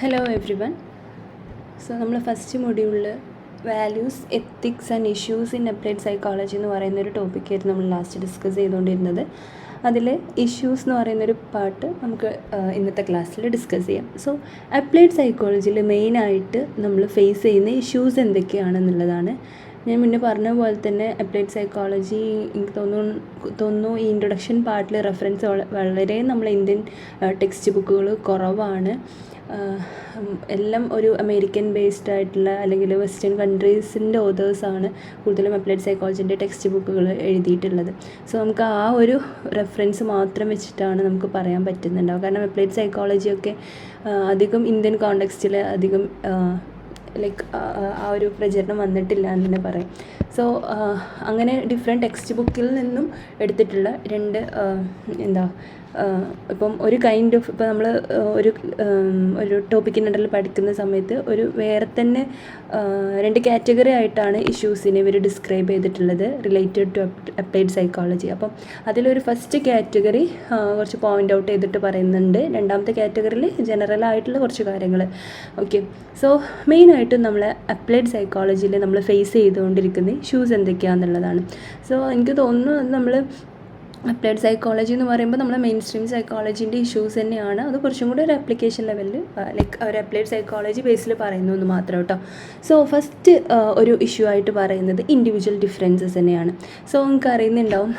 Hello every one. നമ്മൾ first മൊഡ്യൂളിൽ values, ethics and issues in applied psychology എന്ന് പറയുന്നൊരു ടോപ്പിക്കായിരുന്നു നമ്മൾ ലാസ്റ്റ് ഡിസ്കസ് ചെയ്തുകൊണ്ടിരുന്നത്. അതിൽ ഇഷ്യൂസ് എന്ന് പറയുന്നൊരു പാർട്ട് നമുക്ക് ഇന്നത്തെ ക്ലാസ്സിൽ ഡിസ്കസ് ചെയ്യാം. സോ അപ്ലൈഡ് സൈക്കോളജിയിൽ മെയിനായിട്ട് നമ്മൾ ഫേസ് ചെയ്യുന്ന ഇഷ്യൂസ് എന്തൊക്കെയാണെന്നുള്ളതാണ്. ഞാൻ മുന്നേ പറഞ്ഞ പോലെ തന്നെ അപ്ലൈഡ് സൈക്കോളജി എനിക്ക് തോന്നുന്നു ഈ ഇൻട്രൊഡക്ഷൻ പാർട്ടിൽ റെഫറൻസ് വളരെ നമ്മൾ ഇന്ത്യൻ ടെക്സ്റ്റ് ബുക്കുകൾ കുറവാണ്. എല്ലാം ഒരു അമേരിക്കൻ ബേസ്ഡ് ആയിട്ടുള്ള അല്ലെങ്കിൽ വെസ്റ്റേൺ കൺട്രീസിൻ്റെ ഓതേഴ്സാണ് കൂടുതലും അപ്ലൈഡ് സൈക്കോളജിൻ്റെ ടെക്സ്റ്റ് ബുക്കുകൾ എഴുതിയിട്ടുള്ളത്. സോ നമുക്ക് ആ ഒരു റെഫറൻസ് മാത്രം വെച്ചിട്ടാണ് നമുക്ക് പറയാൻ പറ്റുന്നുണ്ടാവും. കാരണം അപ്ലൈഡ് സൈക്കോളജിയൊക്കെ അധികം ഇന്ത്യൻ കോണ്ടെക്സ്റ്റിൽ അധികം ലൈക്ക് ആ ഒരു പ്രചരണം വന്നിട്ടില്ല എന്ന് തന്നെ പറയും. സോ അങ്ങനെ ഡിഫറെൻറ്റ് ടെക്സ്റ്റ് ബുക്കിൽ നിന്നും എടുത്തിട്ടുള്ള രണ്ട് ഇപ്പം ഒരു കൈൻഡ് ഓഫ് ഇപ്പോൾ നമ്മൾ ഒരു ടോപ്പിക്കിനിടയിൽ പഠിക്കുന്ന സമയത്ത് ഒരു വേറെ തന്നെ രണ്ട് കാറ്റഗറി ആയിട്ടാണ് ഇഷ്യൂസിനെ ഇവർ ഡിസ്ക്രൈബ് ചെയ്തിട്ടുള്ളത് റിലേറ്റഡ് ടു അപ്ലൈഡ് സൈക്കോളജി. അപ്പം അതിലൊരു ഫസ്റ്റ് കാറ്റഗറി കുറച്ച് പോയിൻ്റ് ഔട്ട് ചെയ്തിട്ട് പറയുന്നുണ്ട്. രണ്ടാമത്തെ കാറ്റഗറിയിൽ ജനറൽ ആയിട്ടുള്ള കുറച്ച് കാര്യങ്ങൾ. ഓക്കെ, സോ മെയിനായിട്ടും നമ്മൾ അപ്ലൈഡ് സൈക്കോളജിയിൽ നമ്മൾ ഫേസ് ചെയ്തുകൊണ്ടിരിക്കുന്ന ഇഷ്യൂസ് എന്തൊക്കെയാണെന്നുള്ളതാണ്. സോ എനിക്ക് തോന്നുന്നു നമ്മൾ അപ്ലൈഡ് സൈക്കോളജി എന്ന് പറയുമ്പോൾ നമ്മൾ മെയിൻ സ്ട്രീം സൈക്കോളജീൻ്റെ ഇഷ്യൂസ് തന്നെയാണ്. അത് കുറച്ചും കൂടി ഒരു ആപ്ലിക്കേഷൻ ലെവലിൽ ലൈക്ക് ഒരു അപ്ലൈഡ് സൈക്കോളജി ബേസിൽ പറയുന്നു എന്ന് മാത്രം കേട്ടോ. സോ ഫസ്റ്റ് ഒരു ഇഷ്യൂ ആയിട്ട് പറയുന്നത് ഇൻഡിവിജ്വൽ ഡിഫറൻസസ് തന്നെയാണ്. സോ നമുക്ക് അറിയുന്നുണ്ടാവും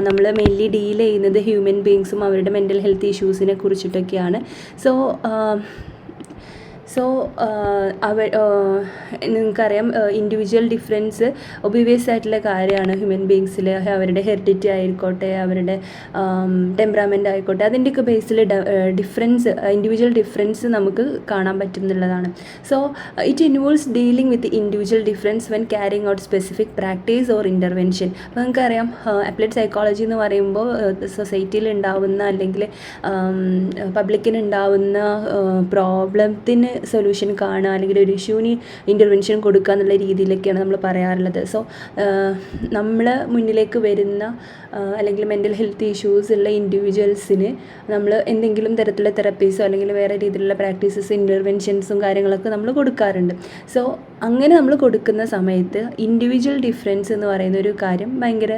നമ്മൾ മെയിൻലി ഡീൽ ചെയ്യുന്നത് ഹ്യൂമൻ ബീങ്സും അവരുടെ മെൻ്റൽ ഹെൽത്ത് ഇഷ്യൂസിനെ കുറിച്ചിട്ടൊക്കെയാണ്. സോ നിങ്ങൾക്കറിയാം ഇൻഡിവിജ്വൽ ഡിഫറൻസ് ഒബിയസ് ആയിട്ടുള്ള കാര്യമാണ് ഹ്യൂമൻ ബീങ്സിൽ. അവരുടെ ഹെറിഡിറ്റി ആയിക്കോട്ടെ, അവരുടെ ടെമ്പറാമെൻ്റ് ആയിക്കോട്ടെ, അതിൻ്റെയൊക്കെ ബേസിൽ ഇൻഡിവിജ്വൽ ഡിഫറൻസ് നമുക്ക് കാണാൻ പറ്റുന്നുള്ളതാണ്. So it involves dealing with individual difference when carrying out specific practice or intervention. അപ്പോൾ നിങ്ങൾക്കറിയാം അപ്ലൈഡ് സൈക്കോളജി എന്ന് പറയുമ്പോൾ സൊസൈറ്റിയിൽ ഉണ്ടാവുന്ന അല്ലെങ്കിൽ പബ്ലിക്കിന് ഉണ്ടാവുന്ന പ്രോബ്ലത്തിന് സൊല്യൂഷൻ കാണുക അല്ലെങ്കിൽ ഒരു ഇഷ്യൂവിന് ഇൻ്റർവെൻഷൻ കൊടുക്കുക എന്നുള്ള രീതിയിലൊക്കെയാണ് നമ്മൾ പറയാറുള്ളത്. സോ നമ്മൾ മുന്നിലേക്ക് വരുന്ന അല്ലെങ്കിൽ മെൻ്റൽ ഹെൽത്ത് ഇഷ്യൂസ് ഉള്ള ഇൻഡിവിജ്വൽസിന് നമ്മൾ എന്തെങ്കിലും തരത്തിലുള്ള തെറപ്പീസോ അല്ലെങ്കിൽ വേറെ രീതിയിലുള്ള പ്രാക്ടീസസ് ഇൻ്റർവെൻഷൻസും കാര്യങ്ങളൊക്കെ നമ്മൾ കൊടുക്കാറുണ്ട്. സോ അങ്ങനെ നമ്മൾ കൊടുക്കുന്ന സമയത്ത് ഇൻഡിവിജ്വൽ ഡിഫറൻസ് എന്ന് പറയുന്ന ഒരു കാര്യം ഭയങ്കര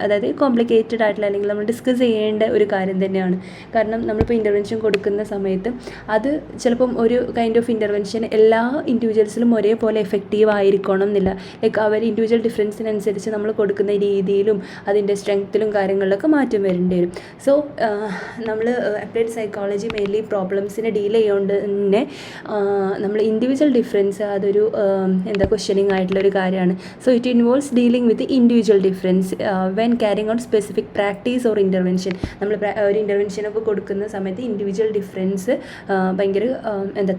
അതായത് കോംപ്ലിക്കേറ്റഡ് ആയിട്ടുള്ള അല്ലെങ്കിൽ നമ്മൾ ഡിസ്കസ് ചെയ്യേണ്ട ഒരു കാര്യം തന്നെയാണ്. കാരണം നമ്മളിപ്പോൾ ഇൻ്റർവെൻഷൻ കൊടുക്കുന്ന സമയത്ത് അത് ചിലപ്പം ഒരു കൈൻഡ് ഓഫ് ഇൻ്റർവെൻഷൻ എല്ലാ ഇൻഡിവിജ്വൽസിലും ഒരേപോലെ എഫക്റ്റീവ് ആയിരിക്കണം എന്നില്ല. ലൈക്ക് അവർ ഇൻഡിവിജ്വൽ ഡിഫറൻസിനനുസരിച്ച് നമ്മൾ കൊടുക്കുന്ന രീതിയിലും അതിൻ്റെ സ്ട്രെങ്ത്തിലും കാര്യങ്ങളിലൊക്കെ മാറ്റം വരേണ്ടി വരും. സോ നമ്മൾ അപ്ലൈഡ് സൈക്കോളജി മെയിൻലി പ്രോബ്ലംസിനെ ഡീൽ ചെയ്യുകൊണ്ട് തന്നെ നമ്മൾ ഇൻഡിവിജ്വൽ ഡിഫറൻസ് അതൊരു ക്വസ്റ്റ്യനിങ് ആയിട്ടുള്ളൊരു കാര്യമാണ്. So it involves dealing with individual difference when carrying out specific practice or intervention. നമ്മൾ ഒരു ഇൻ്റർവെൻഷനൊക്കെ കൊടുക്കുന്ന സമയത്ത് ഇൻഡിവിജ്വൽ ഡിഫറൻസ് ഭയങ്കര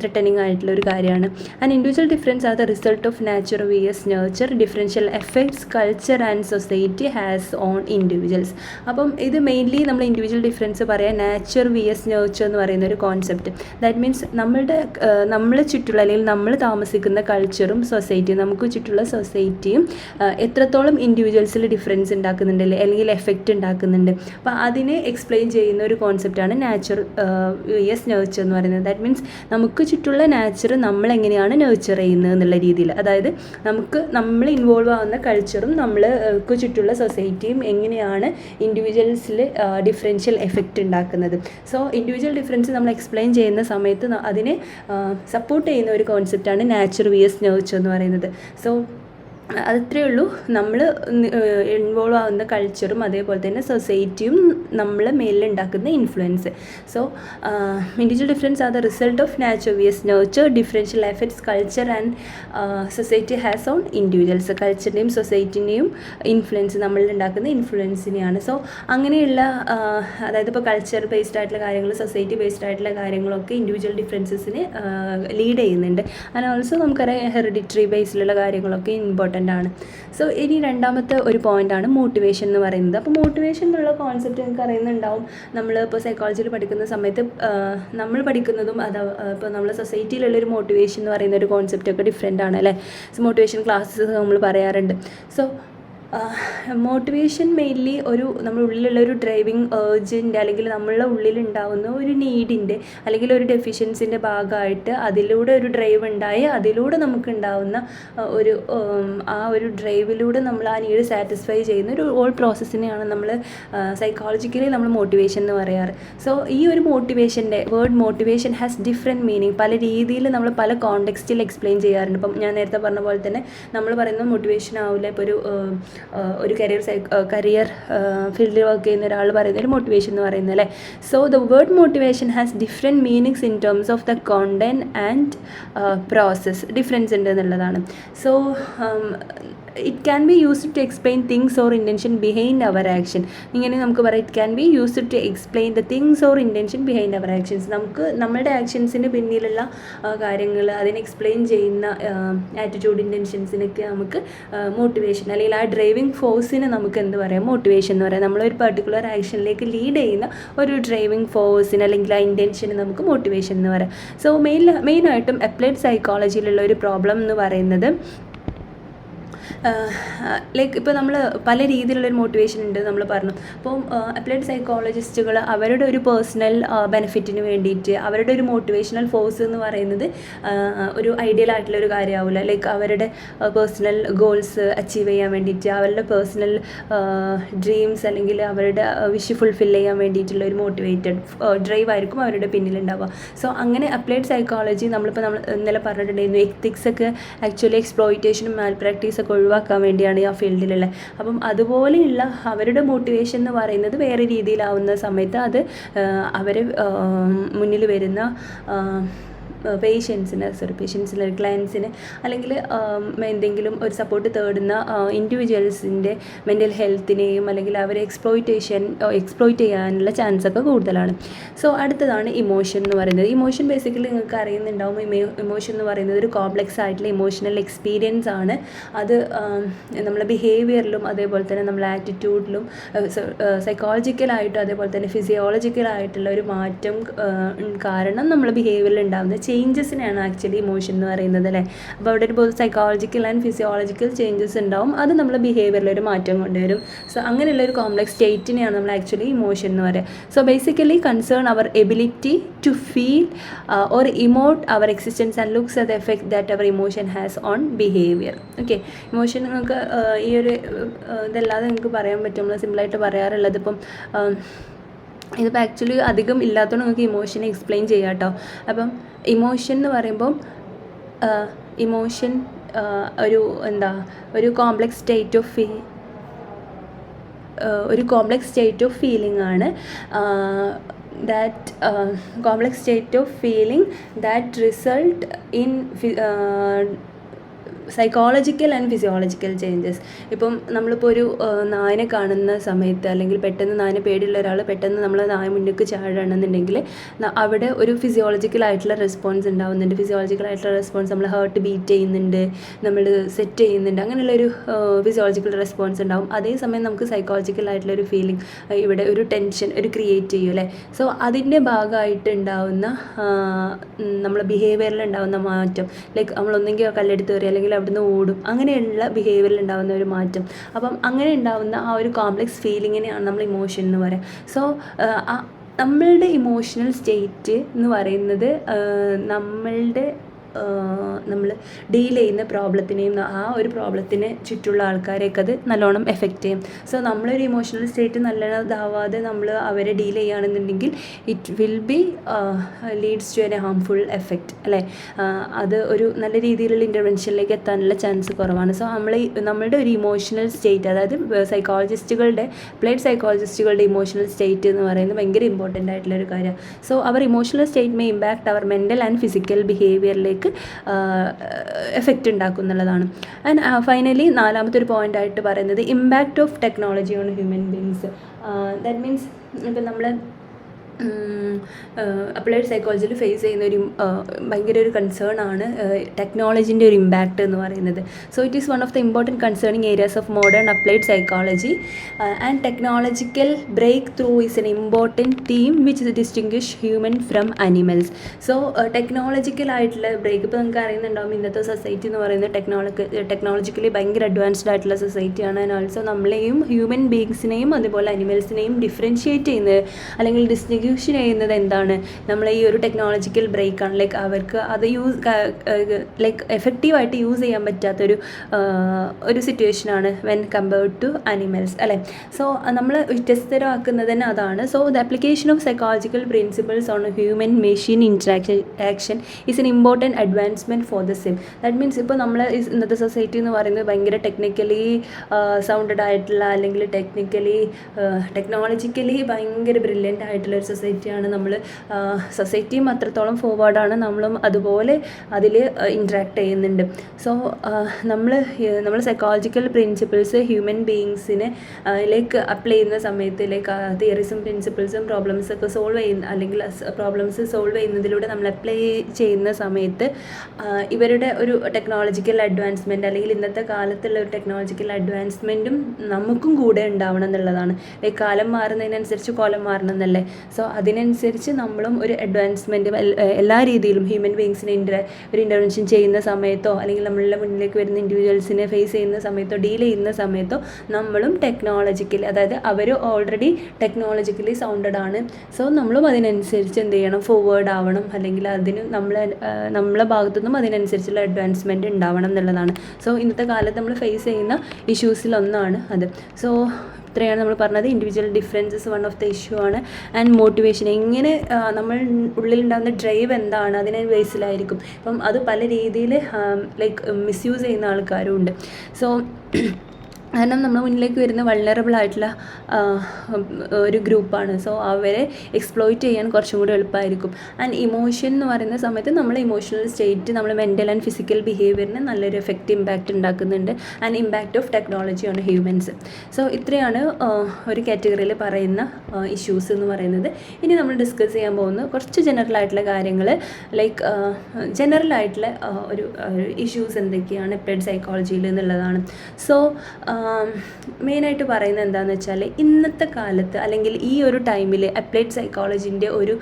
ത്രെട്ടനിങ് ആയിട്ടുള്ള ഒരു കാര്യമാണ്. And individual difference are the result of nature versus nurture differential effects culture and society has on individuals. അപ്പം ഇത് മെയിൻലി നമ്മൾ ഇൻഡിവിജ്വൽ ഡിഫറൻസ് പറയാം നാച്ചർ വിയസ് നേച്ചർ എന്ന് പറയുന്ന ഒരു കോൺസെപ്റ്റ്. ദാറ്റ് മീൻസ് നമ്മളെ ചുറ്റുള്ള അല്ലെങ്കിൽ നമ്മൾ താമസിക്കുന്ന കൾച്ചറും സൊസൈറ്റിയും നമുക്ക് ചുറ്റുള്ള സൊസൈറ്റിയും എത്രത്തോളം ഇൻഡിവിജ്വൽസിൽ ഡിഫറൻസ് ഉണ്ടാക്കുന്നുണ്ട് അല്ലെങ്കിൽ എഫക്റ്റ് ഉണ്ടാക്കുന്നുണ്ട്. അപ്പോൾ അതിനെ എക്സ്പ്ലെയിൻ ചെയ്യുന്ന ഒരു കോൺസെപ്റ്റാണ് നാച്ചർ വിയസ് നേച്ചർ എന്ന് പറയുന്നത്. ദാറ്റ് മീൻസ് നമുക്ക് ചുറ്റുള്ള നാച്ചർ നമ്മളെങ്ങനെയാണ് നേച്ചർ ചെയ്യുന്നത് എന്നുള്ള രീതിയിൽ, അതായത് നമ്മൾ ഇൻവോൾവ് ആവുന്ന കൾച്ചറും നമ്മൾക്ക് ചുറ്റുള്ള സൊസൈറ്റിയും എങ്ങനെയാണ് ഇൻഡിവിജ്വൽസിൽ ഡിഫറൻഷ്യൽ എഫക്റ്റ് ഉണ്ടാക്കുന്നത്. സോ ഇൻഡിവിജ്വൽ ഡിഫറൻസ് നമ്മൾ എക്സ്പ്ലെയിൻ ചെയ്യുന്ന സമയത്ത് അതിനെ സപ്പോർട്ട് ചെയ്യുന്ന ഒരു കോൺസെപ്റ്റാണ് നാച്ചർ വിയസ് നേച്ചർ എന്ന് പറയുന്നത്. സോ അത്രയേ ഉള്ളൂ. നമ്മൾ ഇൻവോൾവ് ആവുന്ന കൾച്ചറും അതേപോലെ തന്നെ സൊസൈറ്റിയും നമ്മളെ മേലിലുണ്ടാക്കുന്ന influence. So individual difference are the result of nature versus nurture differential effects culture and society has on individuals. കൾച്ചറിൻ്റെയും സൊസൈറ്റിൻ്റെയും ഇൻഫ്ലുവൻസ് നമ്മളിലുണ്ടാക്കുന്ന ഇൻഫ്ലുവൻസിനെയാണ്. സോ അങ്ങനെയുള്ള അതായത് ഇപ്പോൾ കൾച്ചർ ബേസ്ഡ് ആയിട്ടുള്ള കാര്യങ്ങൾ, സൊസൈറ്റി ബേസ്ഡ് ആയിട്ടുള്ള കാര്യങ്ങളൊക്കെ ഇൻഡിവിജ്വൽ ഡിഫറൻസസിന് ലീഡ് ചെയ്യുന്നുണ്ട്. ആൻഡ് ഓൾസോ നമുക്കറിയാം ഹെറിഡിറ്ററി ബേസിലുള്ള കാര്യങ്ങളൊക്കെ ഇമ്പോർട്ടൻ്റ് ആണ്. സോ ഇനി രണ്ടാമത്തെ ഒരു പോയിൻ്റാണ് മോട്ടിവേഷൻ എന്ന് പറയുന്നത്. അപ്പോൾ മോട്ടിവേഷൻ എന്നുള്ള കോൺസെപ്റ്റ് നിങ്ങൾക്ക് അറിയുന്നുണ്ടാവും. നമ്മളിപ്പോൾ സൈക്കോളജിയിൽ പഠിക്കുന്ന സമയത്ത് നമ്മൾ പഠിക്കുന്നതും ഇപ്പോൾ നമ്മൾ സൊസൈറ്റിയിലുള്ളൊരു മോട്ടിവേഷൻ എന്ന് പറയുന്ന ഒരു കോൺസെപ്റ്റൊക്കെ ഡിഫറെൻ്റ് ആണ് അല്ലേ. സോ മോട്ടിവേഷൻ ക്ലാസ്സസ് നമ്മൾ പറയാറുണ്ട്. സോ മോട്ടിവേഷൻ മെയിൻലി നമ്മുടെ ഉള്ളിലുള്ള ഒരു ഡ്രൈവിങ് ഏർജിൻ്റെ അല്ലെങ്കിൽ നമ്മളുടെ ഉള്ളിലുണ്ടാവുന്ന ഒരു നീഡിൻ്റെ അല്ലെങ്കിൽ ഒരു ഡെഫിഷ്യൻസിൻ്റെ ഭാഗമായിട്ട് അതിലൂടെ ഒരു ഡ്രൈവ് ഉണ്ടായി അതിലൂടെ നമുക്കുണ്ടാവുന്ന ആ ഒരു ഡ്രൈവിലൂടെ നമ്മൾ ആ നീഡ് സാറ്റിസ്ഫൈ ചെയ്യുന്ന ഒരു ഓൾ പ്രോസസ്സിനെയാണ് നമ്മൾ സൈക്കോളജിക്കലി നമ്മൾ മോട്ടിവേഷൻ എന്ന് പറയാറ്. സോ ഈ ഒരു മോട്ടിവേഷൻ്റെ word motivation has different meaning. പല രീതിയിൽ നമ്മൾ പല കോണ്ടെക്സ്റ്റിൽ എക്സ്പ്ലെയിൻ ചെയ്യാറുണ്ട്. ഇപ്പം ഞാൻ നേരത്തെ പറഞ്ഞ പോലെ തന്നെ നമ്മൾ പറയുന്നത് മോട്ടിവേഷൻ ആവില്ല. ഇപ്പോൾ ഒരു കരിയർ ഫീൽഡിൽ വർക്ക് ചെയ്യുന്ന ഒരാൾ പറയുന്ന ഒരു മോട്ടിവേഷൻ എന്ന് പറയുന്നത് അല്ലേ. So the word motivation has different meanings in terms of the content and process. Difference ഉണ്ട് എന്നുള്ളതാണ്. So it can be used to explain things or intention behind our action. ഇങ്ങനെ നമുക്ക് പറയാം, it can be used to explain the things or intention behind our actions. നമുക്ക് നമ്മുടെ ആക്ഷൻസിന് പിന്നിലുള്ള കാര്യങ്ങൾ അതിനെ എക്സ്പ്ലെയിൻ ചെയ്യുന്ന ആറ്റിറ്റ്യൂഡ് ഇൻറ്റൻഷൻസിനൊക്കെ നമുക്ക് മോട്ടിവേഷൻ അല്ലെങ്കിൽ ആ ഡ്രൈവിംഗ് ഫോഴ്സിന് നമുക്ക് എന്ത് പറയാം, മോട്ടിവേഷൻ എന്ന് പറയാം. നമ്മളൊരു പർട്ടിക്കുലർ ആക്ഷനിലേക്ക് ലീഡ് ചെയ്യുന്ന ഒരു ഡ്രൈവിംഗ് ഫോഴ്സിന് അല്ലെങ്കിൽ ആ ഇൻറ്റൻഷന് നമുക്ക് മോട്ടിവേഷൻ എന്ന് പറയാം. സോ മെയിനായിട്ടും അപ്ലൈഡ് സൈക്കോളജിയിലുള്ള ഒരു പ്രോബ്ലം എന്ന് പറയുന്നത് ലൈക്ക് ഇപ്പോൾ നമ്മൾ പല രീതിയിലുള്ളൊരു മോട്ടിവേഷൻ ഉണ്ട് നമ്മൾ പറഞ്ഞു. അപ്പോൾ അപ്ലൈഡ് സൈക്കോളജിസ്റ്റുകൾ അവരുടെ ഒരു പേഴ്സണൽ ബെനിഫിറ്റിന് വേണ്ടിയിട്ട് അവരുടെ ഒരു മോട്ടിവേഷണൽ ഫോഴ്സ് എന്ന് പറയുന്നത് ഒരു ഐഡിയൽ ആയിട്ടുള്ളൊരു കാര്യമാവില്ല. ലൈക്ക് അവരുടെ പേഴ്സണൽ ഗോൾസ് അച്ചീവ് ചെയ്യാൻ വേണ്ടിയിട്ട് അവരുടെ പേഴ്സണൽ ഡ്രീംസ് അല്ലെങ്കിൽ അവരുടെ വിഷ് ഫുൾഫിൽ ചെയ്യാൻ വേണ്ടിയിട്ടുള്ള ഒരു മോട്ടിവേറ്റഡ് ഡ്രൈവ് ആയിരിക്കും അവരുടെ പിന്നിലുണ്ടാവുക. സോ അങ്ങനെ അപ്ലൈഡ് സൈക്കോളജി നമ്മൾ ഇന്നലെ പറഞ്ഞിട്ടുണ്ടായിരുന്നു, എത്തിക്സ് ഒക്കെ ആക്ച്വലി എക്സ്പ്ലോയിറ്റേഷനും മാൽ പ്രാക്ടീസൊക്കെ ഒഴിവാക്കാൻ വേണ്ടിയാണ് ആ ഫീൽഡിലുള്ള. അപ്പം അതുപോലെയുള്ള അവരുടെ മോട്ടിവേഷൻ എന്ന് പറയുന്നത് വേറെ രീതിയിലാവുന്ന സമയത്ത് അത് അവർ മുന്നിൽ വരുന്ന പേഷ്യൻസിന് ക്ലയൻസിന് അല്ലെങ്കിൽ എന്തെങ്കിലും ഒരു സപ്പോർട്ട് തേടുന്ന ഇൻഡിവിജ്വൽസിൻ്റെ മെൻ്റൽ ഹെൽത്തിനെയും അല്ലെങ്കിൽ അവരെ എക്സ്പ്ലോയിറ്റ് ചെയ്യാനുള്ള ചാൻസൊക്കെ കൂടുതലാണ്. സോ അടുത്തതാണ് ഇമോഷൻ എന്ന് പറയുന്നത്. ഇമോഷൻ ബേസിക്കലി നിങ്ങൾക്ക് അറിയുന്നുണ്ടാവും, ഇമോഷൻ എന്ന് പറയുന്നത് ഒരു കോംപ്ലക്സ് ആയിട്ടുള്ള ഇമോഷണൽ എക്സ്പീരിയൻസ് ആണ്. അത് നമ്മളെ ബിഹേവിയറിലും അതേപോലെ തന്നെ നമ്മളെ ആറ്റിറ്റ്യൂഡിലും സൈക്കോളജിക്കലായിട്ടും അതേപോലെ തന്നെ ഫിസിയോളജിക്കലായിട്ടുള്ള ഒരു മാറ്റം കാരണം നമ്മളെ ബിഹേവിയറിൽ ഉണ്ടാകുന്ന ചേഞ്ചസിനെയാണ് ആക്ച്വലി ഇമോഷൻ എന്ന് പറയുന്നത് അല്ലേ. അപ്പോൾ അവിടെ ഒരു സൈക്കോളജിക്കൽ ആൻഡ് ഫിസിയോളജിക്കൽ ചേഞ്ചസ് ഉണ്ടാവും, അത് നമ്മളെ ബിഹേവിയറിൽ ഒരു മാറ്റം കൊണ്ടുവരും. സോ അങ്ങനെയുള്ള ഒരു കോംപ്ലക്സ് സ്റ്റേറ്റിനെയാണ് നമ്മൾ ആക്ച്വലി ഇമോഷൻ എന്ന് പറയുക. So basically concern our ability to feel or emote our existence and looks at the effect that our emotion has on behaviour. Okay, emotion നിങ്ങൾക്ക് ഈ ഒരു ഇതല്ലാതെ നിങ്ങൾക്ക് പറയാൻ പറ്റും. നമ്മൾ സിമ്പിളായിട്ട് പറയാറുള്ളത് ഇപ്പം ഇതിപ്പോൾ ആക്ച്വലി അധികം ഇല്ലാത്തതുകൊണ്ട് നമുക്ക് ഇമോഷനെ എക്സ്പ്ലെയിൻ ചെയ്യാം കേട്ടോ. അപ്പം ഇമോഷൻ എന്ന് പറയുമ്പം ഇമോഷൻ ഒരു കോംപ്ലക്സ് സ്റ്റേറ്റ് ഓഫ് ഫീലിംഗ് ആണ്. complex state of feeling that result in psychological and physiological changes. ഇപ്പം നമ്മളിപ്പോൾ ഒരു നായനെ കാണുന്ന സമയത്ത് അല്ലെങ്കിൽ പെട്ടെന്ന് നായനെ പേടിയുള്ള ഒരാൾ പെട്ടെന്ന് നമ്മൾ നായ മുന്നിലേക്ക് ചാടുകയാണെന്നുണ്ടെങ്കിൽ അവിടെ ഒരു ഫിസിയോളജിക്കലായിട്ടുള്ള റെസ്പോൺസ് ഉണ്ടാവുന്നുണ്ട്. ഫിസിയോളജിക്കലായിട്ടുള്ള റെസ്പോൺസ് നമ്മൾ ഹാർട്ട് ബീറ്റ് ചെയ്യുന്നുണ്ട്, നമ്മൾ സെറ്റ് ചെയ്യുന്നുണ്ട്, അങ്ങനെയുള്ളൊരു ഫിസിയോളജിക്കൽ റെസ്പോൺസ് ഉണ്ടാവും. അതേസമയം നമുക്ക് സൈക്കോളജിക്കലായിട്ടുള്ളൊരു ഫീലിംഗ് ഇവിടെ ഒരു ടെൻഷൻ ക്രിയേറ്റ് ചെയ്യും അല്ലേ. സോ അതിൻ്റെ ഭാഗമായിട്ട് ഉണ്ടാവുന്ന നമ്മളെ ബിഹേവിയറിൽ ഉണ്ടാവുന്ന മാറ്റം, ലൈക്ക് നമ്മളൊന്നെങ്കിൽ കല്ലെടുത്ത് കയറി അല്ലെങ്കിൽ അവിടുന്ന് ഓടും, അങ്ങനെയുള്ള ബിഹേവിയറിൽ ഉണ്ടാകുന്ന ഒരു മാറ്റം. അപ്പം അങ്ങനെ ഉണ്ടാകുന്ന ആ ഒരു കോംപ്ലക്സ് ഫീലിങ്ങിനെയാണ് നമ്മൾ ഇമോഷൻ എന്ന് പറയുക. സോ നമ്മളുടെ ഇമോഷണൽ സ്റ്റേറ്റ് എന്ന് പറയുന്നത് നമ്മൾ ഡീൽ ചെയ്യുന്ന പ്രോബ്ലത്തിനെയും ആ ഒരു പ്രോബ്ലത്തിന് ചുറ്റുള്ള ആൾക്കാരെയൊക്കെ അത് നല്ലോണം എഫക്റ്റ് ചെയ്യും. സോ നമ്മളൊരു ഇമോഷണൽ സ്റ്റേറ്റ് നല്ലതാവാതെ നമ്മൾ അവരെ ഡീൽ ചെയ്യുകയാണെന്നുണ്ടെങ്കിൽ it will be leads to a harmful effect അല്ലേ. അത് ഒരു നല്ല രീതിയിലുള്ള ഇൻ്റർവെൻഷനിലേക്ക് എത്താനുള്ള ചാൻസ് കുറവാണ്. സോ നമ്മളുടെ ഒരു ഇമോഷണൽ സ്റ്റേറ്റ്, അതായത് അപ്ലൈഡ് സൈക്കോളജിസ്റ്റുകളുടെ ഇമോഷണൽ സ്റ്റേറ്റ് എന്ന് പറയുന്നത് ഭയങ്കര ഇമ്പോർട്ടൻ്റ് ആയിട്ടുള്ളൊരു കാര്യമാണ്. സോ അവർ ഇമോഷണൽ സ്റ്റേറ്റ് മേ ഇമ്പാക്ട് അവർ മെൻ്റൽ ആൻഡ് ഫിസിക്കൽ ബിഹേവിയറിലേക്ക് എഫക്റ്റ് ഉണ്ടാക്കും എന്നുള്ളതാണ്. ആൻഡ് ഫൈനലി നാലാമത്തെ ഒരു പോയിൻ്റ് ആയിട്ട് പറയുന്നത് impact of technology on human beings. That means ഇപ്പം നമ്മൾ അപ്ലൈഡ് സൈക്കോളജിയിൽ ഫേസ് ചെയ്യുന്ന ഒരു ഭയങ്കര ഒരു കൺസേൺ ആണ് ടെക്നോളജീൻ്റെ ഒരു ഇമ്പാക്റ്റ് എന്ന് പറയുന്നത്. So it is one of the important concerning areas of modern applied psychology and technological break through is an important theme which distinguish human from animals. So ടെക്നോളജിക്കലായിട്ടുള്ള ബ്രേക്ക്, ഇപ്പോൾ നമുക്ക് അറിയുന്നുണ്ടാവും ഇന്നത്തെ സൊസൈറ്റി എന്ന് പറയുന്നത് ടെക്നോളജിക്കലി ഭയങ്കര advanced ആയിട്ടുള്ള സൊസൈറ്റിയാണ്. And also നമ്മളെയും human ബീങ്സിനെയും അതുപോലെ അനിമൽസിനെയും ഡിഫറൻഷിയേറ്റ് ചെയ്യുന്നത് അല്ലെങ്കിൽ ഡിസ്റ്റിങ്വിഷ് ചെയ്യുന്നത് എന്താണ്, നമ്മൾ ഈ ഒരു ടെക്നോളജിക്കൽ ബ്രേക്കാണ്. ലൈക്ക് അവർക്ക് അത് ലൈക്ക് എഫക്റ്റീവായിട്ട് യൂസ് ചെയ്യാൻ പറ്റാത്തൊരു ഒരു സിറ്റുവേഷനാണ് വെൻ കമ്പയർഡ് ടു അനിമൽസ് അല്ലേ. സോ നമ്മൾ വ്യത്യസ്തരാക്കുന്നത് തന്നെ അതാണ്. So the application of psychological principles on human machine interaction is an important advancement for the same. That means ഇപ്പോൾ നമ്മൾ ഇന്നത്തെ സൊസൈറ്റി എന്ന് പറയുന്നത് ഭയങ്കര ടെക്നിക്കലി സൗണ്ടഡ് ആയിട്ടുള്ള അല്ലെങ്കിൽ ടെക്നോളജിക്കലി ഭയങ്കര ബ്രില്യൻ്റ് ആയിട്ടുള്ള ഒരു സൊസൈറ്റിയാണ് നമ്മൾ. സൊസൈറ്റിയും അത്രത്തോളം ഫോർവേഡാണ്, നമ്മളും അതുപോലെ അതിൽ ഇൻട്രാക്ട് ചെയ്യുന്നുണ്ട്. സോ നമ്മൾ സൈക്കോളജിക്കൽ പ്രിൻസിപ്പിൾസ് ഹ്യൂമൻ ബീയിങ്സിനെ ലൈക്ക് അപ്ലൈ ചെയ്യുന്ന സമയത്ത് ലൈക്ക് തിയറീസും പ്രിൻസിപ്പിൾസും പ്രോബ്ലംസൊക്കെ സോൾവ് ചെയ്യുന്ന അല്ലെങ്കിൽ പ്രോബ്ലംസ് സോൾവ് ചെയ്യുന്നതിലൂടെ നമ്മൾ അപ്ലൈ ചെയ്യുന്ന സമയത്ത് ഇവരുടെ ഒരു ടെക്നോളജിക്കൽ അഡ്വാൻസ്മെൻറ്റ് അല്ലെങ്കിൽ ഇന്നത്തെ കാലത്തുള്ള ഒരു ടെക്നോളജിക്കൽ അഡ്വാൻസ്മെൻറ്റും നമുക്കും കൂടെ ഉണ്ടാവണം എന്നുള്ളതാണ്. ലൈക്ക് കാലം മാറുന്നതിനനുസരിച്ച് കോലം മാറണം എന്നല്ലേ. സോ അതിനനുസരിച്ച് നമ്മളും ഒരു അഡ്വാൻസ്മെൻറ്റ് എല്ലാ രീതിയിലും ഹ്യൂമൻ ബീങ്സിനെ ഒരു ഇൻ്റർവെൻഷൻ ചെയ്യുന്ന സമയത്തോ അല്ലെങ്കിൽ നമ്മളുടെ മുന്നിലേക്ക് വരുന്ന ഇൻഡിവിജ്വൽസിനെ ഫേസ് ചെയ്യുന്ന സമയത്തോ ഡീൽ ചെയ്യുന്ന സമയത്തോ നമ്മളും ടെക്നോളജിക്കലി, അതായത് അവർ ഓൾറെഡി ടെക്നോളജിക്കലി സൗണ്ടഡ് ആണ്. സോ നമ്മളും അതിനനുസരിച്ച് എന്ത് ചെയ്യണം, ഫോർവേഡ് ആവണം, അല്ലെങ്കിൽ അതിന് നമ്മളെ ഭാഗത്തുനിന്നും അതിനനുസരിച്ചുള്ള അഡ്വാൻസ്മെൻറ്റ് ഉണ്ടാവണം എന്നുള്ളതാണ്. സോ ഇന്നത്തെ കാലത്ത് നമ്മൾ ഫേസ് ചെയ്യുന്ന ഇഷ്യൂസിലൊന്നാണ് അത്. സോ ഇത്രയാണ് നമ്മൾ പറഞ്ഞത്. Individual differences one of the issue ആണ്. ആൻഡ് മോട്ടിവേഷൻ, എങ്ങനെ നമ്മൾ ഉള്ളിലുണ്ടാകുന്ന ഡ്രൈവ് എന്താണ് അതിനെ ബേസിലായിരിക്കും. അപ്പം അത് പല രീതിയിൽ ലൈക്ക് മിസ്യൂസ് ചെയ്യുന്ന ആൾക്കാരും ഉണ്ട്. സോ കാരണം നമ്മുടെ മുന്നിലേക്ക് വരുന്ന വൾണറബിൾ ആയിട്ടുള്ള ഒരു ഗ്രൂപ്പാണ്. സോ അവരെ എക്സ്പ്ലോയിറ്റ് ചെയ്യാൻ കുറച്ചും കൂടി എളുപ്പമായിരിക്കും. ആൻഡ് ഇമോഷൻ എന്ന് പറയുന്ന സമയത്ത് നമ്മളെ ഇമോഷണൽ സ്റ്റേറ്റ്, നമ്മൾ മെൻ്റൽ ആൻഡ് ഫിസിക്കൽ ബിഹേവിയറിന് നല്ലൊരു എഫക്റ്റ് ഇമ്പാക്റ്റ് ഉണ്ടാക്കുന്നുണ്ട്. And impact of technology on humans. So ഇത്രയാണ് ഒരു കാറ്റഗറിയിൽ പറയുന്ന ഇഷ്യൂസ് എന്ന് പറയുന്നത്. ഇനി നമ്മൾ ഡിസ്കസ് ചെയ്യാൻ പോകുന്ന കുറച്ച് ജനറൽ ആയിട്ടുള്ള കാര്യങ്ങൾ, ലൈക്ക് ജനറൽ ആയിട്ടുള്ള ഒരു ഇഷ്യൂസ് എന്തൊക്കെയാണ് അപ്ലൈഡ് സൈക്കോളജിയിൽ എന്നുള്ളതാണ്. സോ മെയിനായിട്ട് പറയുന്നത് എന്താണെന്ന് വെച്ചാൽ ഇന്നത്തെ കാലത്ത് അല്ലെങ്കിൽ ഈ ഒരു ടൈമിൽ അപ്ലൈഡ് സൈക്കോളജിൻ്റെ ഒരു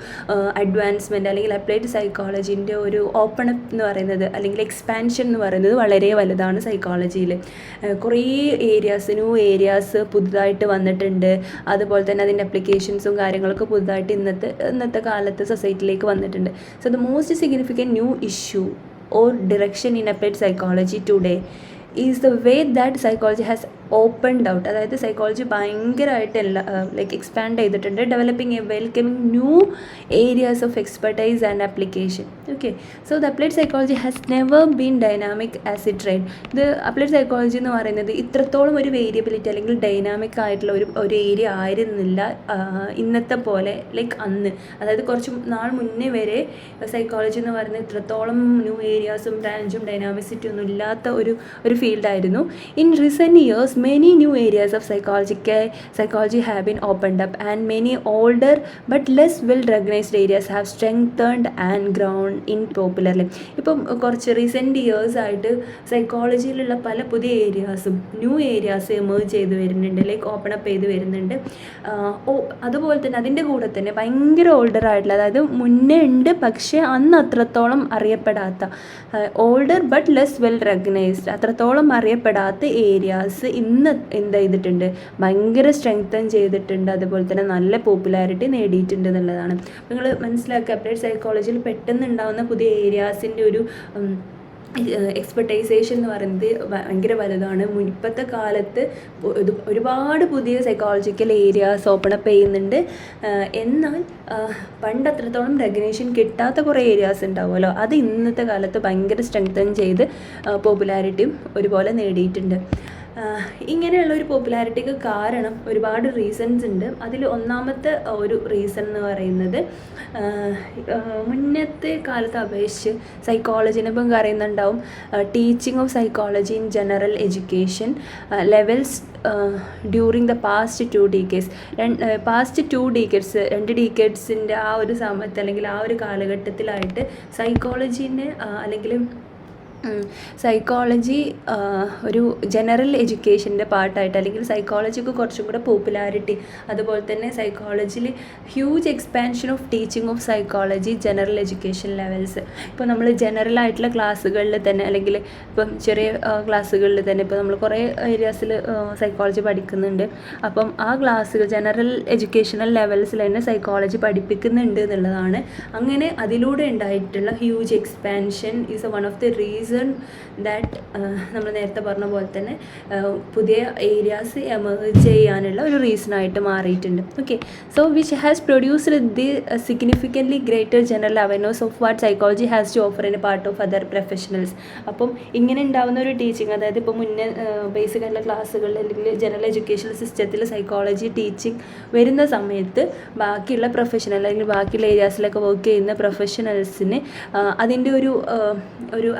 അഡ്വാൻസ്മെൻറ്റ് അല്ലെങ്കിൽ അപ്ലൈഡ് സൈക്കോളജിൻ്റെ ഒരു ഓപ്പൺ അപ്പ് എന്ന് പറയുന്നത് അല്ലെങ്കിൽ എക്സ്പാൻഷൻ എന്ന് പറയുന്നത് വളരെ വലുതാണ് സൈക്കോളജിയിൽ. കുറേ ന്യൂ ഏരിയാസ് പുതുതായിട്ട് വന്നിട്ടുണ്ട്. അതുപോലെ തന്നെ അതിൻ്റെ അപ്ലിക്കേഷൻസും കാര്യങ്ങളൊക്കെ പുതുതായിട്ട് ഇന്നത്തെ കാലത്ത് സൊസൈറ്റിയിലേക്ക് വന്നിട്ടുണ്ട്. So the most significant new issue or direction in applied psychology today is the way that psychology has opened out. അതായത് സൈക്കോളജി ഭയങ്കരമായിട്ട് ലൈക്ക് എക്സ്പാൻഡ് ചെയ്തിട്ടുണ്ട്. Developing A welcoming new areas of expertise and application. Okay, so the applied psychology has never been dynamic as it train. ഇത് applied psychology എന്ന് പറയുന്നത് ഇത്രത്തോളം ഒരു variability അല്ലെങ്കിൽ dynamic ആയിട്ടുള്ള ഒരു ഏരിയ ആയിരുന്നില്ല ഇന്നത്തെ പോലെ. ലൈക്ക് അന്ന്, അതായത് കുറച്ച് നാൾ മുന്നേ വരെ സൈക്കോളജി എന്ന് പറയുന്നത് ഇത്രത്തോളം ന്യൂ ഏരിയാസും ബ്രാഞ്ചും ഡൈനാമിസിറ്റി ഒന്നും ഇല്ലാത്ത ഒരു ഫീൽഡായിരുന്നു. In recent years many new areas of psychology have been opened up, and many older but less well recognized areas have strengthened and grown in popularly. ഇപ്പം കുറച്ച് റീസെൻറ്റ് ഇയേഴ്സ് ആയിട്ട് സൈക്കോളജിയിലുള്ള പല പുതിയ ഏരിയാസും ന്യൂ ഏരിയാസ് എമേർജ് ചെയ്ത് വരുന്നുണ്ട്, like open up ചെയ്ത് വരുന്നുണ്ട്. അതുപോലെ തന്നെ അതിൻ്റെ കൂടെ തന്നെ ഭയങ്കര ഓൾഡർ ആയിട്ടുള്ള, അതായത് മുന്നേ ഉണ്ട് പക്ഷേ അന്ന് അത്രത്തോളം അറിയപ്പെടാത്ത, older but less well recognised, അത്രത്തോളം അറിയപ്പെടാത്ത ഏരിയാസ് ഇന്ന് എന്ത് ചെയ്തിട്ടുണ്ട്, ഭയങ്കര സ്ട്രെങ്തൻ ചെയ്തിട്ടുണ്ട്. അതുപോലെ തന്നെ നല്ല പോപ്പുലാരിറ്റി നേടിയിട്ടുണ്ട് എന്നുള്ളതാണ്. നിങ്ങൾ മനസ്സിലാക്കുക, അപ്ലൈഡ് സൈക്കോളജിയിൽ പെട്ടെന്ന് ഉണ്ടാകുന്ന പുതിയ ഏരിയാസിൻ്റെ ഒരു എക്സ്പെർട്ടൈസേഷൻ എന്ന് പറയുന്നത് ഭയങ്കര വലുതാണ്. ഇപ്പോഴത്തെ കാലത്ത് ഒരുപാട് പുതിയ സൈക്കോളജിക്കൽ ഏരിയാസ് ഓപ്പൺ അപ്പ് ചെയ്യുന്നുണ്ട്. എന്നാൽ പണ്ട് അത്രത്തോളം റെക്കഗ്നേഷൻ കിട്ടാത്ത കുറേ ഏരിയാസ് ഉണ്ടാവുമല്ലോ, അത് ഇന്നത്തെ കാലത്ത് ഭയങ്കര സ്ട്രെങ്തൻ ചെയ്ത് പോപ്പുലാരിറ്റിയും ഒരുപോലെ നേടിയിട്ടുണ്ട്. ഇങ്ങനെയുള്ള ഒരു പോപ്പുലാരിറ്റിക്ക് കാരണം ഒരുപാട് റീസൺസ് ഉണ്ട്. അതിൽ ഒന്നാമത്തെ ഒരു റീസൺ എന്ന് പറയുന്നത് മുന്നത്തെ കാലത്ത് അപേക്ഷിച്ച് സൈക്കോളജിനെ ഇപ്പം അറിയുന്നുണ്ടാവും, teaching of psychology in general education levels during the past 2 decades. Past 2 decades, 2 decadesൻ്റെ ആ ഒരു സമയത്ത് അല്ലെങ്കിൽ ആ ഒരു കാലഘട്ടത്തിലായിട്ട് സൈക്കോളജീനെ അല്ലെങ്കിൽ സൈക്കോളജി ഒരു ജനറൽ എഡ്യൂക്കേഷൻ്റെ പാർട്ടായിട്ട് അല്ലെങ്കിൽ സൈക്കോളജിക്ക് കുറച്ചും കൂടെ പോപ്പുലാരിറ്റി, അതുപോലെ തന്നെ സൈക്കോളജിയിൽ huge expansion of teaching of psychology general education levels. ഇപ്പോൾ നമ്മൾ ജനറൽ ആയിട്ടുള്ള ക്ലാസ്സുകളിൽ തന്നെ അല്ലെങ്കിൽ ഇപ്പം ചെറിയ ക്ലാസ്സുകളിൽ തന്നെ ഇപ്പോൾ നമ്മൾ കുറേ ഏരിയാസിൽ സൈക്കോളജി പഠിക്കുന്നുണ്ട്. അപ്പം ആ ക്ലാസ്സുകൾ ജനറൽ എഡ്യൂക്കേഷണൽ ലെവൽസിൽ തന്നെ സൈക്കോളജി പഠിപ്പിക്കുന്നുണ്ട് എന്നുള്ളതാണ്. അങ്ങനെ അതിലൂടെ ഉണ്ടായിട്ടുള്ള huge expansion is one of the reason that നമ്മൾ നേരത്തെ പറഞ്ഞ പോലെ തന്നെ പുതിയ ഏരിയാസ് എമേർജ് ചെയ്യാനുള്ള ഒരു റീസണായിട്ട് മാറിയിട്ടുണ്ട്. Okay, so which has produced the significantly greater general awareness of what psychology has to offer in a part of other professionals. അപ്പം ഇങ്ങനെ ഉണ്ടാകുന്ന ഒരു ടീച്ചിങ്, അതായത് ഇപ്പോൾ മുന്നേ ബേസിക് ആയിട്ടുള്ള ക്ലാസ്സുകളിൽ അല്ലെങ്കിൽ ജനറൽ എഡ്യൂക്കേഷൻ സിസ്റ്റത്തിൽ സൈക്കോളജി ടീച്ചിങ് വരുന്ന സമയത്ത് ബാക്കിയുള്ള പ്രൊഫഷണൽ അല്ലെങ്കിൽ ബാക്കിയുള്ള ഏരിയാസിലൊക്കെ വർക്ക് ചെയ്യുന്ന പ്രൊഫഷണൽസിന് അതിൻ്റെ ഒരു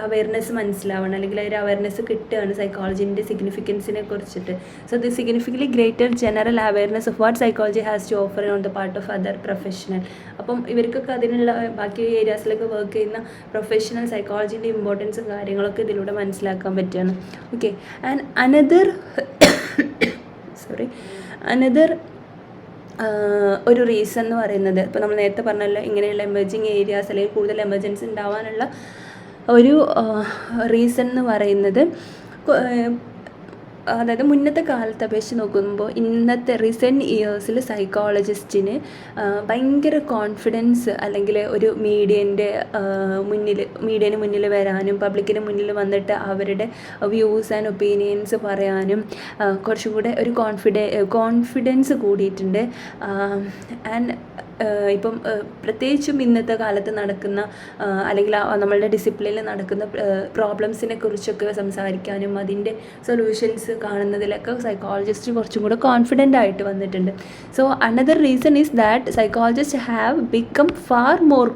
അവയർനെസ് മനസ്സിലാവണം അല്ലെങ്കിൽ ഒരു അവയർനെസ് കിട്ടുകയാണ് സൈക്കോളജിൻ്റെ സിഗ്നിഫിക്കൻസിനെ കുറിച്ചിട്ട്. So the significantly greater general awareness of what psychology has to offer on the part of other professional. അപ്പം ഇവർക്കൊക്കെ അതിനുള്ള ബാക്കി ഏരിയാസിലൊക്കെ വർക്ക് ചെയ്യുന്ന പ്രൊഫഷണൽ സൈക്കോളജിൻ്റെ ഇമ്പോർട്ടൻസും കാര്യങ്ങളൊക്കെ ഇതിലൂടെ മനസ്സിലാക്കാൻ പറ്റുകയാണ്. ഓക്കെ, ആൻഡ് അനദർ ഒരു റീസൺ എന്ന് പറയുന്നത് ഇപ്പോൾ നമ്മൾ നേരത്തെ പറഞ്ഞല്ലോ, ഇങ്ങനെയുള്ള എമർജിങ് ഏരിയാസ് അല്ലെങ്കിൽ കൂടുതൽ എമർജൻസി ഉണ്ടാവാനുള്ള ഒരു റീസൺ എന്ന് പറയുന്നത് അതായത് മുന്നത്തെ കാലത്ത് അപേക്ഷിച്ച് നോക്കുമ്പോൾ ഇന്നത്തെ റീസെൻറ്റ് ഇയേഴ്സിൽ സൈക്കോളജിസ്റ്റിന് ഭയങ്കര കോൺഫിഡൻസ് അല്ലെങ്കിൽ ഒരു മീഡിയന് മുന്നിൽ വരാനും പബ്ലിക്കിന് മുന്നിൽ വന്നിട്ട് അവരുടെ വ്യൂസ് ആൻഡ് ഒപ്പീനിയൻസ് പറയാനും കുറച്ചും കൂടെ ഒരു കോൺഫിഡൻസ് കൂടിയിട്ടുണ്ട്. ആൻഡ് ഇപ്പം പ്രത്യേകിച്ചും ഇന്നത്തെ കാലത്ത് നടക്കുന്ന അല്ലെങ്കിൽ നമ്മളുടെ ഡിസിപ്ലിനിൽ നടക്കുന്ന പ്രോബ്ലംസിനെ കുറിച്ചൊക്കെ സംസാരിക്കാനും അതിൻ്റെ സൊല്യൂഷൻസ് കാണുന്നതിലൊക്കെ സൈക്കോളജിസ്റ്റ് കുറച്ചും കൂടെ കോൺഫിഡൻ്റ് ആയിട്ട് വന്നിട്ടുണ്ട്. So another reason is that psychologist have become far more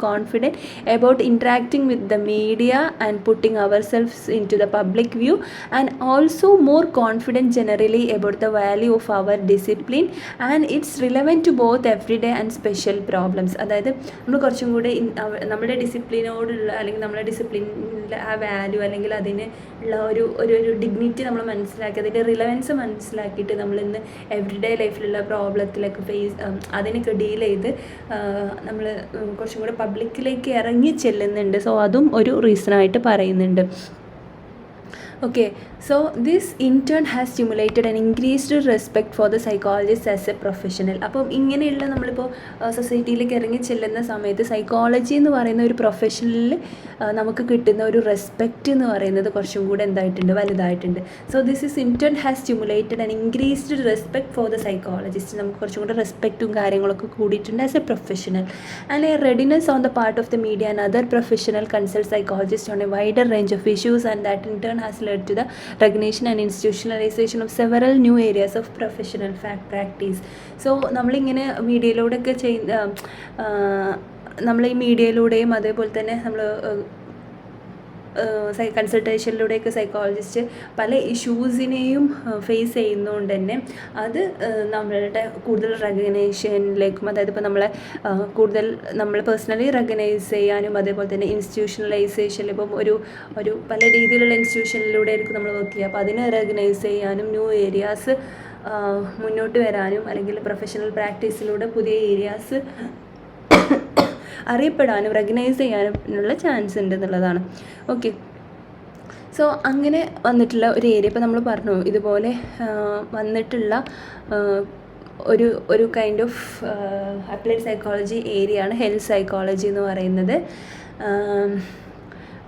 confident about interacting with the media and putting ourselves into the public view and also more confident generally about the value of our discipline and its relevant to both everyday and special problems. അതായത് നമ്മൾ കുറച്ചും കൂടി നമ്മുടെ ഡിസിപ്ലിനോടുള്ള അല്ലെങ്കിൽ നമ്മുടെ ഡിസിപ്ലിനിലെ ആ value അല്ലെങ്കിൽ അതിന് ഉള്ള ഒരു ഡിഗ്നിറ്റി നമ്മൾ മനസ്സിലാക്കി അതിൻ്റെ റിലവൻസ് മനസ്സിലാക്കിയിട്ട് നമ്മളിന്ന് എവറി ഡേ ലൈഫിലുള്ള പ്രോബ്ലത്തിലൊക്കെ അതിനൊക്കെ ഡീൽ ചെയ്ത് നമ്മൾ കുറച്ചും കൂടെ പബ്ലിക്കിലേക്ക് ഇറങ്ങി ചെല്ലുന്നുണ്ട്. സോ അതും ഒരു റീസണായിട്ട് പറയുന്നുണ്ട്. Okay, so this in turn has stimulated an increased respect for the psychologist as a professional. അപ്പം ഇങ്ങനെയുള്ള നമ്മളിപ്പോൾ സൊസൈറ്റിയിലേക്ക് ഇറങ്ങി ചെല്ലുന്ന സമയത്ത് സൈക്കോളജി എന്ന് പറയുന്ന ഒരു പ്രൊഫഷനിൽ നമുക്ക് കിട്ടുന്ന ഒരു റെസ്പെക്റ്റ് എന്ന് പറയുന്നത് കുറച്ചും കൂടെ എന്തായിട്ടുണ്ട്, വലുതായിട്ടുണ്ട്. So this is in turn has stimulated and increased respect for the psychologist. നമുക്ക് കുറച്ചും കൂടെ റെസ്പെക്റ്റും കാര്യങ്ങളൊക്കെ കൂടിയിട്ടുണ്ട് as a professional. And a readiness on the part of the media and other professional consult psychologist on a wider range of issues and that in turn has led to the recognition and institutionalization of several new areas of professional practice. So നമ്മളിങ്ങനെ മീഡിയയിലൂടെയൊക്കെ നമ്മൾ ഈ മീഡിയയിലൂടെയും അതേപോലെ തന്നെ നമ്മൾ കൺസൾട്ടേഷനിലൂടെയൊക്കെ psychologist പല ഇഷ്യൂസിനെയും face ചെയ്യുന്നതുകൊണ്ട് തന്നെ അത് നമ്മളുടെ കൂടുതൽ റെക്കഗ്നേഷനിലേക്കും, അതായത് ഇപ്പോൾ നമ്മൾ പേഴ്സണലി റെക്കഗ്നൈസ് ചെയ്യാനും അതേപോലെ തന്നെ ഇൻസ്റ്റിറ്റ്യൂഷണലൈസേഷനിൽ ഇപ്പം ഒരു പല രീതിയിലുള്ള ഇൻസ്റ്റിറ്റ്യൂഷനിലൂടെ ആയിരിക്കും നമ്മൾ വർക്ക് ചെയ്യുക. അപ്പോൾ അതിനെ റെക്കഗ്നൈസ് ചെയ്യാനും ന്യൂ ഏരിയാസ് മുന്നോട്ട് വരാനും അല്ലെങ്കിൽ പ്രൊഫഷണൽ പ്രാക്ടീസിലൂടെ പുതിയ ഏരിയാസ് അറിയപ്പെടാനും റെക്കഗ്നൈസ് ചെയ്യാനുള്ള ചാൻസ് ഉണ്ട് എന്നുള്ളതാണ്. ഓക്കെ, സോ അങ്ങനെ വന്നിട്ടുള്ള ഒരു ഏരിയ ഇപ്പോൾ നമ്മൾ പറഞ്ഞു ഇതുപോലെ വന്നിട്ടുള്ള ഒരു കൈൻഡ് ഓഫ് അപ്ലൈഡ് സൈക്കോളജി ഏരിയയാണ് ഹെൽത്ത് സൈക്കോളജി എന്ന് പറയുന്നത്.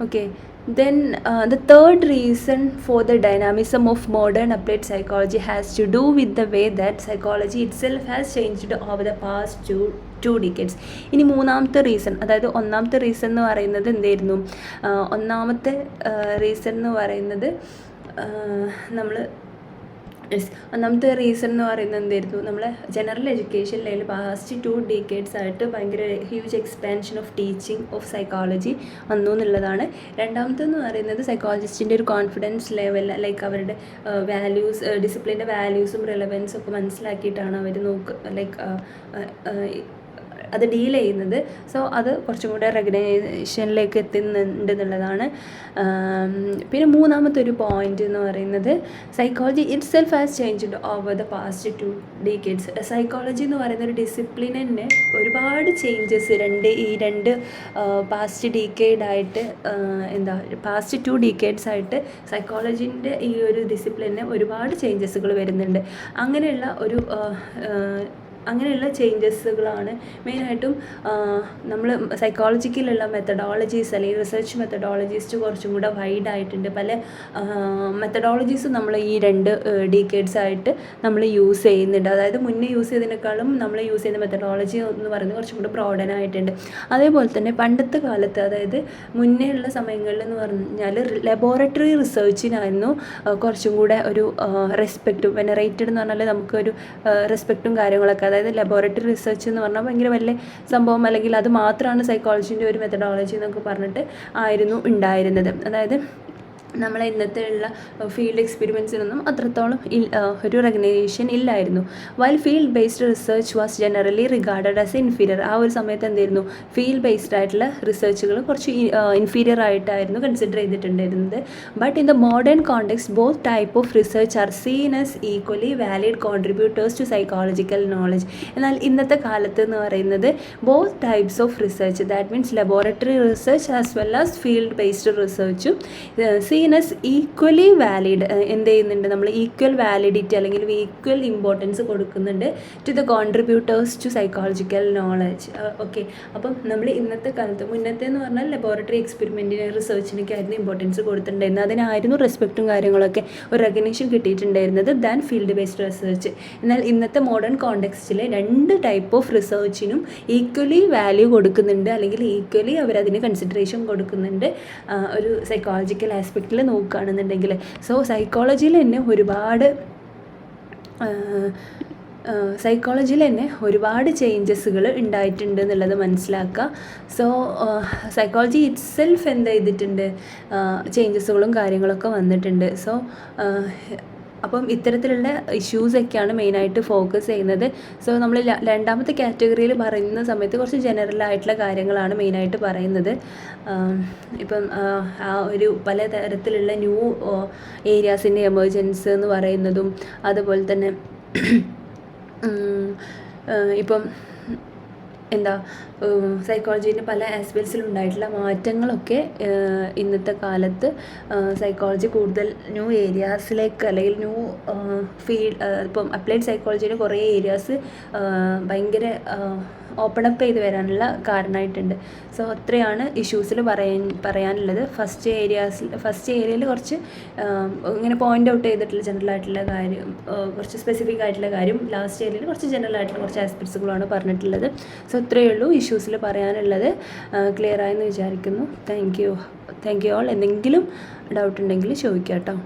Okay, then the third reason for the dynamism of modern applied psychology has to do with the way that psychology itself has changed over the past two decades. ഇനി മൂന്നാമത്തെ reason, അതായത് ഒന്നാമത്തെ reason എന്ന് പറയുന്നത് എന്തായിരുന്നു? ഒന്നാമത്തെ റീസൺ എന്ന് പറയുന്നത് നമ്മൾ ഒന്നാമത്തെ റീസൺ എന്ന് പറയുന്നത് എന്തായിരുന്നു, നമ്മൾ ജനറൽ എഡ്യൂക്കേഷനിൽ പാസ്റ്റ് 2 decades ആയിട്ട് ഭയങ്കര huge expansion of teaching of psychology വന്നു എന്നുള്ളതാണ്. രണ്ടാമത്തെന്ന് പറയുന്നത് സൈക്കോളജിസ്റ്റിൻ്റെ ഒരു കോൺഫിഡൻസ് ലെവൽ, ലൈക്ക് അവരുടെ വാല്യൂസ്, ഡിസിപ്ലിൻ്റെ വാല്യൂസും റിലവൻസും ഒക്കെ മനസ്സിലാക്കിയിട്ടാണ് അവർ അത് ഡീൽ ചെയ്യുന്നത്. സോ അത് കുറച്ചും കൂടെ റെക്കഗ്നൈസേഷനിലേക്ക് എത്തുന്നുണ്ട് എന്നുള്ളതാണ്. പിന്നെ മൂന്നാമത്തെ ഒരു പോയിന്റ് എന്ന് പറയുന്നത് psychology it self has changed over the past 2 decades. Psychology എന്ന് പറയുന്ന ഒരു ഡിസിപ്ലിൻ തന്നെ ഒരുപാട് ചേഞ്ചസ് ഈ രണ്ട് പാസ്റ്റ് ഡീക്കേഡായിട്ട് പാസ്റ്റ് 2 decades ആയിട്ട് സൈക്കോളജിൻ്റെ ഈ ഒരു ഡിസിപ്ലിന് ഒരുപാട് ചേഞ്ചസുകൾ വരുന്നുണ്ട്. അങ്ങനെയുള്ള ചേഞ്ചസുകളാണ് മെയിനായിട്ടും നമ്മൾ സൈക്കോളജിക്കലുള്ള മെത്തഡോളജീസ് അല്ലെങ്കിൽ റിസർച്ച് മെത്തഡോളജീസ് കുറച്ചും കൂടെ വൈഡ് ആയിട്ടുണ്ട്. പല മെത്തഡോളജീസും നമ്മൾ ഈ 2 decades ആയിട്ട് നമ്മൾ യൂസ് ചെയ്യുന്നുണ്ട്. അതായത് മുന്നേ യൂസ് ചെയ്തതിനേക്കാളും നമ്മൾ യൂസ് ചെയ്യുന്ന മെത്തഡോളജി എന്ന് പറയുന്നത് കുറച്ചും കൂടെ ബ്രോഡനായിട്ടുണ്ട്. അതേപോലെ തന്നെ പണ്ടത്തെ കാലത്ത്, അതായത് മുന്നേ ഉള്ള സമയങ്ങളിൽ എന്ന് പറഞ്ഞാൽ ലബോറട്ടറി റിസർച്ചിനായിരുന്നു കുറച്ചും കൂടെ ഒരു റെസ്പെക്റ്റും വെനറേറ്റഡ് എന്ന് പറഞ്ഞാൽ നമുക്കൊരു റെസ്പെക്റ്റും കാര്യങ്ങളൊക്കെ. അതായത് ലബോറട്ടറി റിസർച്ച് എന്ന് പറഞ്ഞാൽ ഭയങ്കര വലിയ സംഭവം, അല്ലെങ്കിൽ അത് മാത്രമാണ് സൈക്കോളജിൻ്റെ ഒരു മെത്തഡോളജി എന്നൊക്കെ പറഞ്ഞിട്ട് ആയിരുന്നു ഉണ്ടായിരുന്നത്. അതായത് നമ്മളെ ഇന്നത്തെ ഉള്ള ഫീൽഡ് എക്സ്പെരിമെൻറ്റ്സിനൊന്നും അത്രത്തോളം ഒരു റെക്കഗ്നേഷൻ ഇല്ലായിരുന്നു. While field based research was generally regarded as inferior. ആ ഒരു സമയത്ത് എന്തായിരുന്നു, ഫീൽഡ് ബേസ്ഡ് ആയിട്ടുള്ള റിസർച്ചുകൾ കുറച്ച് ഇൻഫീരിയർ ആയിട്ടായിരുന്നു കൺസിഡർ ചെയ്തിട്ടുണ്ടായിരുന്നത്. But in the modern context both type of research are seen as equally valid contributors to psychological knowledge. എന്നാൽ ഇന്നത്തെ കാലത്ത് എന്ന് പറയുന്നത് both types of research, that means laboratory research as well as field based റിസർച്ചും seen as equally valid എന്ത് ചെയ്യുന്നുണ്ട്, നമ്മൾ equal validity അല്ലെങ്കിൽ ഈക്വൽ ഇമ്പോർട്ടൻസ് കൊടുക്കുന്നുണ്ട് to the contributors to psychological knowledge. Okay, അപ്പം നമ്മൾ ഇന്നത്തെ കാലത്ത്, മുന്നത്തെ എന്ന് പറഞ്ഞാൽ ലബോറട്ടറി എക്സ്പെരിമെൻറ്റിന് റിസർച്ചിനൊക്കെ ആയിരുന്നു ഇമ്പോർട്ടൻസ് കൊടുത്തിട്ടുണ്ടായിരുന്നത്. അതിനായിരുന്നു റെസ്പെക്റ്റും കാര്യങ്ങളൊക്കെ ഒരു റെക്കഗ്നേഷൻ കിട്ടിയിട്ടുണ്ടായിരുന്നത് ദാൻ ഫീൽഡ് ബേസ്ഡ് റിസർച്ച്. എന്നാൽ ഇന്നത്തെ മോഡേൺ കോണ്ടെക്സ്റ്റിലെ 2 ടൈപ്പ് ഓഫ് റിസർച്ചിനും ഈക്വലി വാല്യൂ കൊടുക്കുന്നുണ്ട്, അല്ലെങ്കിൽ ഈക്വലി അവരതിന് കൺസിഡറേഷൻ കൊടുക്കുന്നുണ്ട് ഒരു സൈക്കോളജിക്കൽ ആസ്പെക്റ്റിൽ നോക്കുകയാണെന്നുണ്ടെങ്കിൽ. സോ സൈക്കോളജിയിൽ തന്നെ ഒരുപാട് ചേഞ്ചസുകൾ ഉണ്ടായിട്ടുണ്ട് എന്നുള്ളത് മനസ്സിലാക്കുക. സോ സൈക്കോളജി ഇറ്റ് സെൽഫ് എന്ത് ചെയ്തിട്ടുണ്ട്, ചേഞ്ചസുകളും കാര്യങ്ങളൊക്കെ വന്നിട്ടുണ്ട്. സോ അപ്പം ഇത്തരത്തിലുള്ള ഇഷ്യൂസൊക്കെയാണ് മെയിനായിട്ട് ഫോക്കസ് ചെയ്യുന്നത്. സോ നമ്മൾ രണ്ടാമത്തെ കാറ്റഗറിയിൽ പറയുന്ന സമയത്ത് കുറച്ച് ജനറൽ ആയിട്ടുള്ള കാര്യങ്ങളാണ് മെയിനായിട്ട് പറയുന്നത്. ഇപ്പം ആ ഒരു പലതരത്തിലുള്ള ന്യൂ ഏരിയാസിൻ്റെ എമർജൻസ് എന്ന് പറയുന്നതും, അതുപോലെ തന്നെ ഇപ്പം സൈക്കോളജീൻ്റെ പല ആസ്പെക്ട്സിലുണ്ടായിട്ടുള്ള മാറ്റങ്ങളൊക്കെ ഇന്നത്തെ കാലത്ത് സൈക്കോളജി കൂടുതൽ ന്യൂ ഏരിയാസിലേക്ക്, അല്ലെങ്കിൽ ന്യൂ ഇപ്പം അപ്ലൈഡ് സൈക്കോളജിയുടെ കുറേ ഏരിയാസ് ഭയങ്കര ഓപ്പൺ അപ്പ് ചെയ്ത് വരാനുള്ള കാരണമായിട്ടുണ്ട്. സോ അത്രയാണ് ഇഷ്യൂസിൽ പറയാനുള്ളത്. ഫസ്റ്റ് ഏരിയയിൽ കുറച്ച് ഇങ്ങനെ പോയിൻ്റ് ഔട്ട് ചെയ്തിട്ടുള്ള ജനറൽ ആയിട്ടുള്ള കാര്യം, കുറച്ച് സ്പെസിഫിക് ആയിട്ടുള്ള കാര്യം, ലാസ്റ്റ് ഏരിയയിൽ കുറച്ച് ജനറൽ ആയിട്ടുള്ള കുറച്ച് ആസ്പെക്ട്സുകളാണ് പറഞ്ഞിട്ടുള്ളത്. സോ ഇത്രയേ ഉള്ളൂ ഇഷ്യൂസിൽ പറയാനുള്ളത്. ക്ലിയർ ആയെന്ന് വിചാരിക്കുന്നു. Thank you all. എന്തെങ്കിലും ഡൗട്ട് ഉണ്ടെങ്കിൽ ചോദിക്കാം കേട്ടോ.